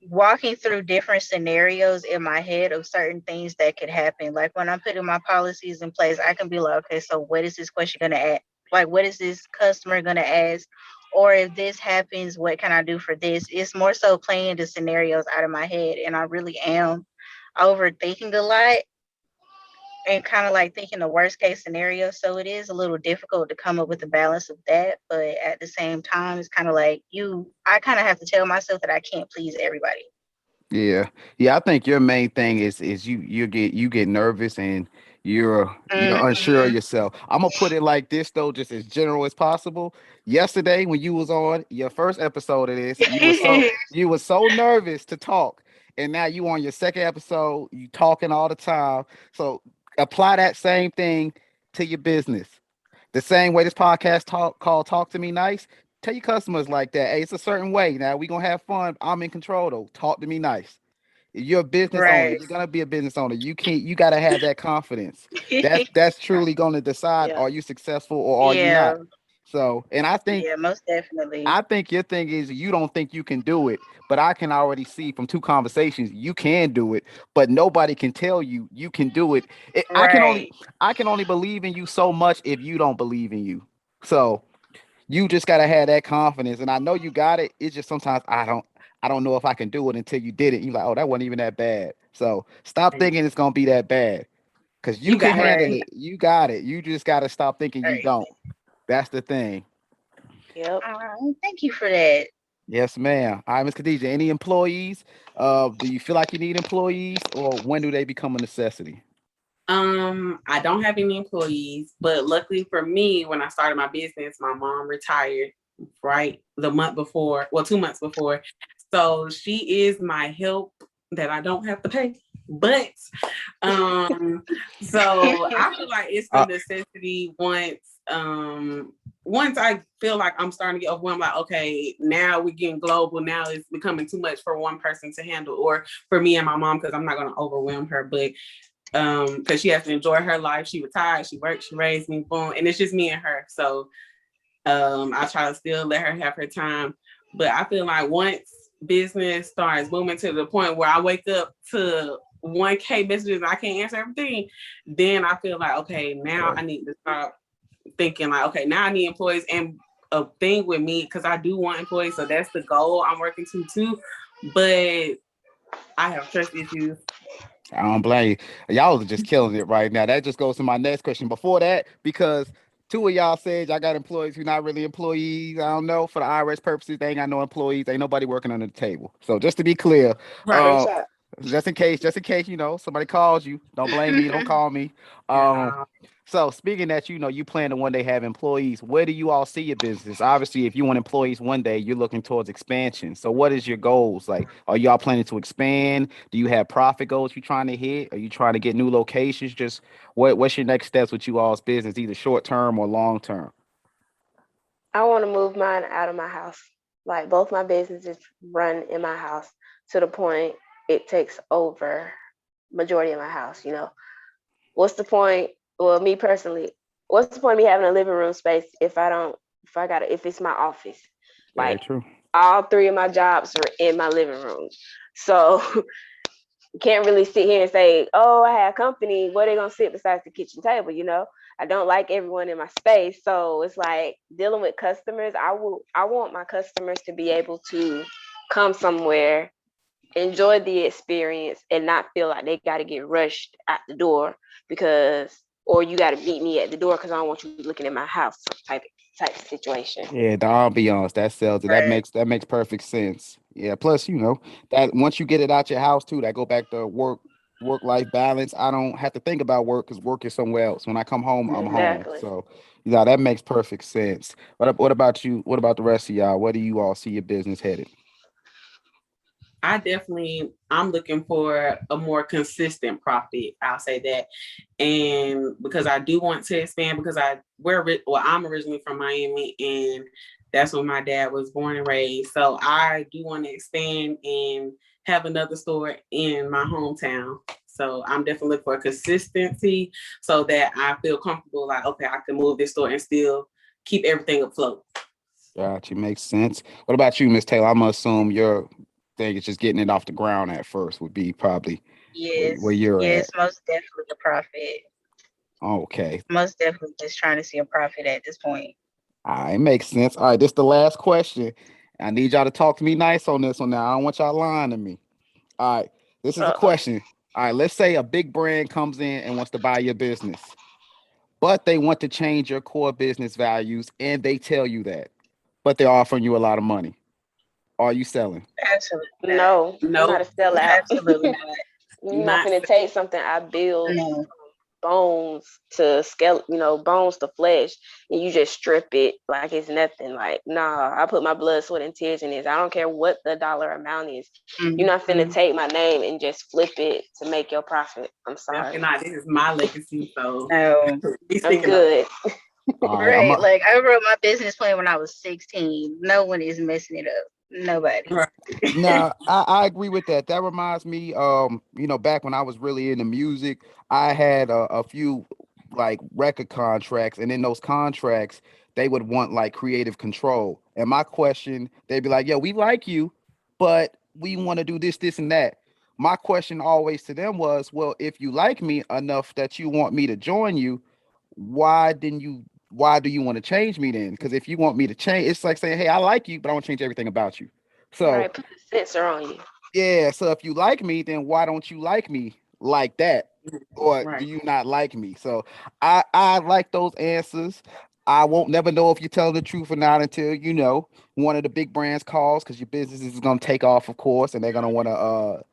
walking through different scenarios in my head of certain things that could happen. Like when I'm putting my policies in place, I can be like, okay, so what is this question going to ask? Like, what is this customer going to ask? Or if this happens, what can I do for this? It's more so playing the scenarios out of my head. And I really am overthinking a lot and kind of like thinking the worst case scenario. So it is a little difficult to come up with a balance of that. But at the same time, it's kind of like I kind of have to tell myself that I can't please everybody. Yeah. Yeah, I think your main thing is you get nervous and you're unsure of Hmm. yourself. I'm gonna put it like this though, just as general as possible. Yesterday when you was on your first episode of this, you were so nervous to talk. And now you on your second episode, you talking all the time. So apply that same thing to your business. The same way this podcast talk to me nice. Tell your customers like that. Hey, it's a certain way. Now we gonna have fun. I'm in control though. Talk to me nice. You're a business owner. Right. You're gonna be a business owner. You gotta have that confidence. That's truly gonna decide Yeah. are you successful or are you Yeah. not. So and I think Yeah, most definitely. I think your thing is you don't think you can do it, but I can already see from two conversations you can do it, but nobody can tell you you can do it. I can only Right. believe in you so much if you don't believe in you. So you just gotta have that confidence, and I know you got it. It's just sometimes I don't know if I can do it until you did it. You're like, oh, that wasn't even that bad. So stop thinking it's gonna be that bad because you You can got it. handle Right. it. You got it. You just gotta stop thinking you Right. don't. That's the thing. Yep. Thank you for that. Yes, ma'am. All right, Miss Khadija. Any employees? Do you feel like you need employees, or when do they become a necessity? I don't have any employees, but luckily for me, when I started my business, my mom retired right the month before, well, 2 months before. So she is my help that I don't have to pay. But um, so I feel like it's the Uh, necessity once I feel like I'm starting to get overwhelmed, like, okay, now we're getting global. Now it's becoming too much for one person to handle, or for me and my mom, because I'm not going to overwhelm her. But because she has to enjoy her life. She retired, she worked, she raised me, boom, and it's just me and her. So I try to still let her have her time. But I feel like once business starts booming to the point where I wake up to 1K messages and I can't answer everything, then I feel like, okay, now I need to start thinking like, okay, now I need employees. And a thing with me, because I do want employees, so that's the goal I'm working to too. But I have trust issues. I don't blame you. Y'all are just killing it right now. That just goes to my next question. Before that, because two of y'all said y'all got employees who not really employees. I don't know. For the IRS purposes, they ain't got no employees. Ain't nobody working under the table. So just to be clear, Right. Straight uh, shot. just in case, somebody calls you. Don't blame me. Don't call me. Um, Yeah. so speaking that, you plan to one day have employees. Where do you all see your business? Obviously, if you want employees one day, you're looking towards expansion. So what is your goals? Like, are y'all planning to expand? Do you have profit goals you trying to hit? Are you trying to get new locations? Just what's your next steps with you all's business, either short term or long term? I want to move mine out of my house. Like both my businesses run in my house to the point it takes over majority of my house. What's the point? Well, me personally, what's the point of me having a living room space if I don't, if it's my office? Very Like true. all three of my jobs are in my living room. So can't really sit here and say, oh, I have company. Where they gonna sit besides the kitchen table? I don't like everyone in my space. So it's like dealing with customers. I want my customers to be able to come somewhere, enjoy the experience, and not feel like they got to get rushed at the door because, or you got to meet me at the door because I don't want you looking at my house type of situation. Yeah, the ambiance that sells it. Right. That makes perfect sense. Yeah. Plus, that once you get it out your house too, that go back to work life balance. I don't have to think about work because work is somewhere else. When I come home, I'm home. Exactly. So, that makes perfect sense. What about you? What about the rest of y'all? Where do you all see your business headed? I'm looking for a more consistent profit. I'll say that. And because I do want to expand because I'm originally from Miami and that's where my dad was born and raised. So I do want to expand and have another store in my hometown. So I'm definitely looking for consistency so that I feel comfortable like, okay, I can move this store and still keep everything afloat. Gotcha, makes sense. What about you, Miss Taylor? I'm gonna assume your thing is just getting it off the ground at first would be probably where Yes, you're yes, at. most definitely a profit. Okay. Most definitely just trying to see a profit at this point. All right, makes sense. All right, this is the last question. I need y'all to talk to me nice on this one now. I don't want y'all lying to me. All right, this is a Uh-oh. question. All right, let's say a big brand comes in and wants to buy your business, but they want to change your core business values and they tell you that, but they're offering you a lot of money. Are you selling? Absolutely not. No, I'm not a Nope. sellout. Absolutely not. You're not Not gonna take something I built No. bones to scale, bones to flesh, and you just strip it like it's nothing. Like, nah, I put my blood, sweat, and tears in this. I don't care what the dollar amount is. You're not finna Mm-hmm. take my name and just flip it to make your profit. I'm definitely sorry. not. This is my legacy, so No. be I'm sticking up. good. All right, I'm Right. a, Like I wrote my business plan when I was 16. No one is messing it up. Nobody. Right. Now, I agree with that. That reminds me, back when I was really into music, I had a few like record contracts, and in those contracts, they would want like creative control. And my question, they'd be like, "Yo, we like you, but we want to do this, this, and that." My question always to them was, "Well, if you like me enough that you want me to join you, why didn't you? Why do you want to change me then? Because if you want me to change, it's like saying, "Hey, I like you, but I want to change everything about you." So Right, put the sensor on you. yeah, so if you like me, then why don't you like me like that? Or do Right. you not like me? So I like those answers. I won't never know if you're telling the truth or not until one of the big brands calls because your business is gonna take off, of course, and they're gonna want to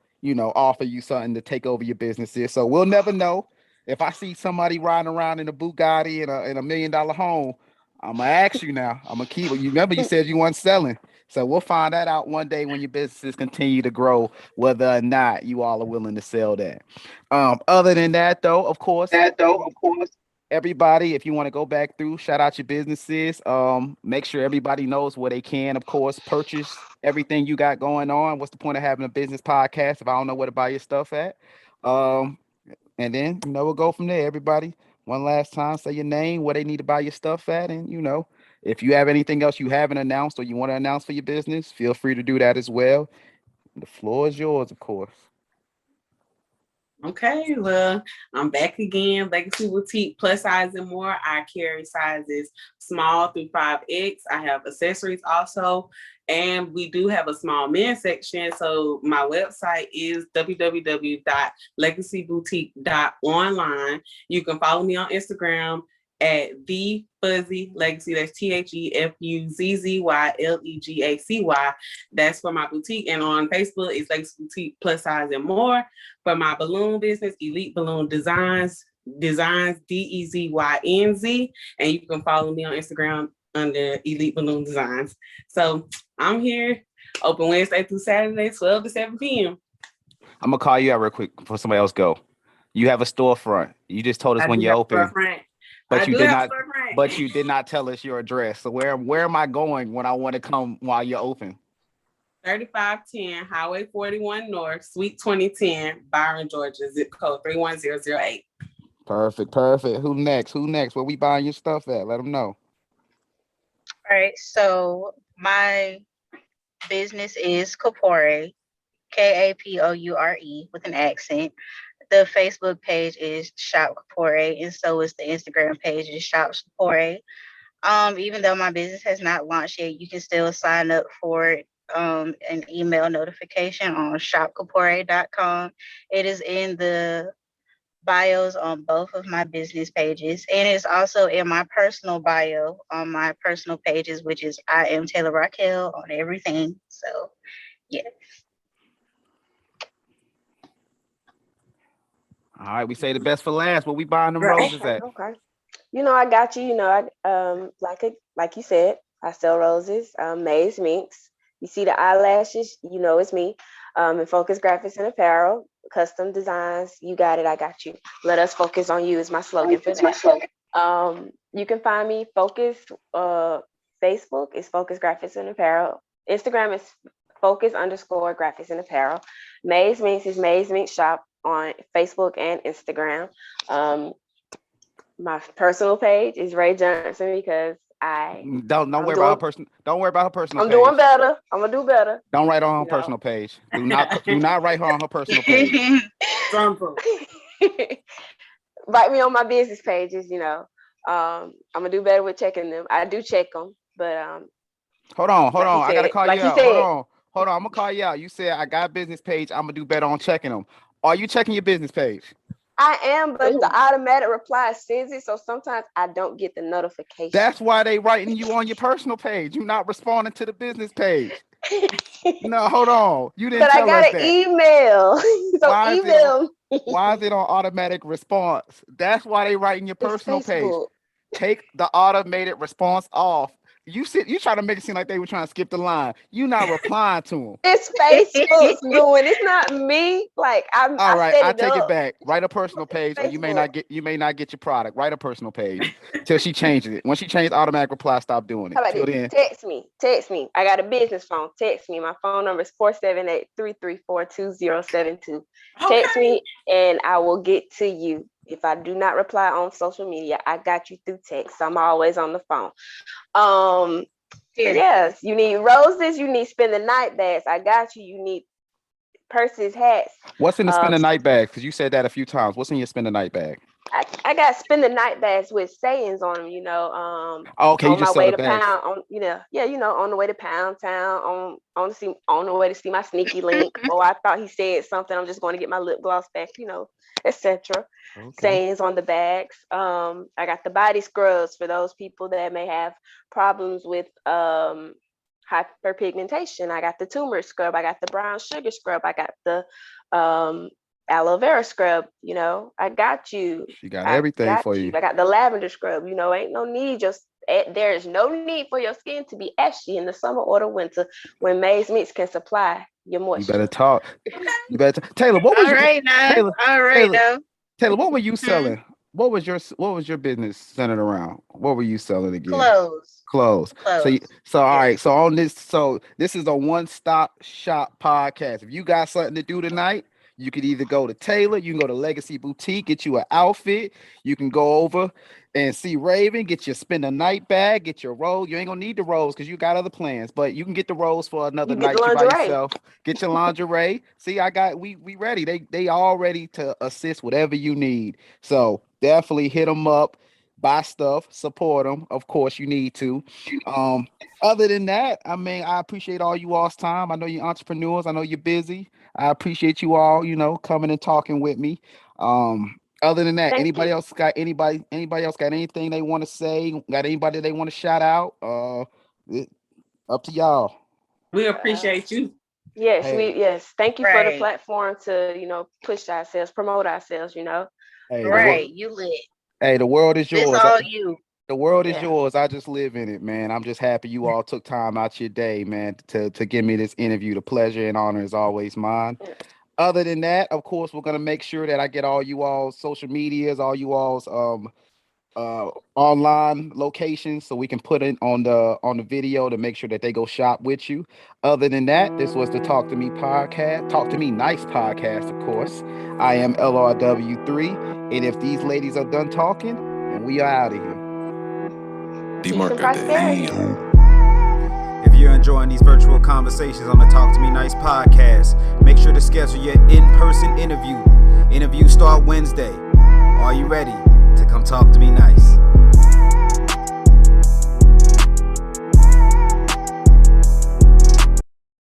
offer you something to take over your businesses. So we'll never know. If I see somebody riding around in a Bugatti in a $1 million home, I'm gonna ask you now. I'm gonna keep it. You remember you said you weren't selling. So we'll find that out one day when your businesses continue to grow, whether or not you all are willing to sell that. Other than that, though, of course, everybody, if you want to go back through, shout out your businesses. Make sure everybody knows where they can, of course, purchase everything you got going on. What's the point of having a business podcast if I don't know where to buy your stuff at? Um, and then we'll go from there. Everybody, one last time, say your name, where they need to buy your stuff at, and if you have anything else you haven't announced or you want to announce for your business, feel free to do that as well. The floor is yours, of course. Okay, well, I'm back again. Legacy Boutique plus size and more. I carry sizes small through 5X. I have accessories also. And we do have a small men's section. So my website is www.legacyboutique.online. You can follow me on Instagram at the Fuzzy Legacy. That's TheFuzzYlegacy. That's for my boutique. And on Facebook, it's Legacy Boutique Plus Size and More. For my balloon business, Elite Balloon Designs DEZYNZ. And you can follow me on Instagram under Elite Balloon Designs. So I'm here, open Wednesday through Saturday, 12 to 7 p.m. I'm gonna call you out real quick before somebody else go. You have a storefront. You just told us I when do you have a open, storefront. but I you do did have a not. storefront. But you did not tell us your address. So where am I going when I want to come while you're open? 3510 Highway 41 North, Suite 2010, Byron, Georgia, zip code 31008. Perfect, perfect. Who next? Who next? Where we buying your stuff at? Let them know. All right, so my business is Kapore, Kapoure with an accent. The Facebook page is Shop Kapore, and so is the Instagram page is Shop Kapore. Even though my business has not launched yet, you can still sign up for an email notification on shopkapore.com. It is in the bios on both of my business pages, and it's also in my personal bio on my personal pages, which is I am Taylor Raquel on everything. So yeah. All right, we say the best for last. Where we buying them Right. roses Okay, at? okay. I got you. Like you said, I sell roses, maize minks. You see the eyelashes, it's me. And Focus Graphics and Apparel, custom designs. You got it. I got you. Let us focus on you is my slogan for that. You can find me Facebook is Focus Graphics and Apparel. Instagram is Focus_Graphics and Apparel. Maze Minks is Maze Mink Shop on Facebook and Instagram. My personal page is Ray Johnson because Don't I'm worry about her doing person. Don't worry about her personal I'm doing page. better. I'm gonna do better. Don't write her on You her know. personal page. Do not write her on her personal page. Drumful. Write me on my business pages. I'm gonna do better with checking them. I do check them, but Hold on, hold like you on. I gotta said, call you like you out. Hold said, on, hold on. I'm gonna call you out. You said I got a business page. I'm gonna do better on checking them. Are you checking your business page? I am, but the Ooh. automatic reply sends it, so sometimes I don't get the notification. That's why they writing you on your personal page. You not responding to the business page. No, hold on. You didn't But I tell got us an that. email, so Why is it on? email. Why is it on automatic response? That's why they writing your It's personal page. Facebook. Take the automated response off. You try to make it seem like they were trying to skip the line. You not replying to them. It's Facebook's doing. It's not me. Like All I right, set I it take it up. back. Write a personal page, or Facebook. you may not get your product. Write a personal page till she changes it. When she changes automatic reply, stop doing it. How about Till this? then, Text me. Text me. I got a business phone. Text me. My phone number is 478-334-2072. Text Okay. me and I will get to you. If I do not reply on social media, I got you through text. I'm always on the phone. Um, but Here. yes, you need roses, you need spend the night bags. I got you. You need purses, hats. what's in the spend Um, the night bag? Because you said that a few times. What's in your spend the night bag? I got spend the night bags with sayings on them, Oh, okay, you on my just sell way the to bags. pound on yeah, on the way to Pound Town, on the way to see my sneaky link. Oh, I thought he said something. I'm just going to get my lip gloss back, etc. Okay. Sayings on the bags. I got the body scrubs for those people that may have problems with hyperpigmentation. I got the turmeric scrub. I got the brown sugar scrub. I got the um aloe vera scrub. I got you. She got I everything got for you. you. I got the lavender scrub. Ain't no need. There is no need for your skin to be ashy in the summer or the winter when Maze Meats can supply your You better moisture. talk. Okay. You better. Taylor, what was All your right now. Tayller? All right Taylor, now. Taylor, what were you Hmm. selling? What was your business centered around? What were you selling again? Clothes. Clothes. Clothes. All Yes. right. So this is a one-stop shop podcast. If you got something to do tonight, you could either go to Taylor, you can go to Legacy Boutique, get you an outfit. You can go over and see Raven, get your spend a night bag, get your rose. You ain't gonna need the rose because you got other plans, but you can get the rose for another You get the night you by lingerie. yourself. Get your lingerie. See, I got we ready. They all ready to assist whatever you need. So definitely hit them up, buy stuff, support them. Of course, you need to. Um, other than that, I mean, I appreciate all you all's time. I know you're entrepreneurs. I know you're busy. I appreciate you all, coming and talking with me. Other than that, Thank you. anybody else got anything they want to say? Got anybody they want to shout out? It, up to y'all. We Uh, appreciate you. yes, Hey, yes. Thank you for the Right. platform to, push ourselves, promote ourselves, hey, the world. Right. You lit. Hey, the world is This yours. all you. The world is Yeah. yours. I just live in it, man. I'm just happy you all took time out your day, man, to give me this interview. The pleasure and honor is always mine. Yeah. Other than that, of course, we're gonna make sure that I get all you all's social medias, all you all's online locations so we can put it on the video to make sure that they go shop with you. Other than that, this was the Talk to Me podcast, Talk to Me Nice podcast, of course. I am LRW3, and if these ladies are done talking, then we are out of here. Peace and prosperity. If you're enjoying these virtual conversations on the Talk to Me Nice podcast, make sure to schedule your in-person interview. Interviews start Wednesday. Are you ready to come talk to me nice?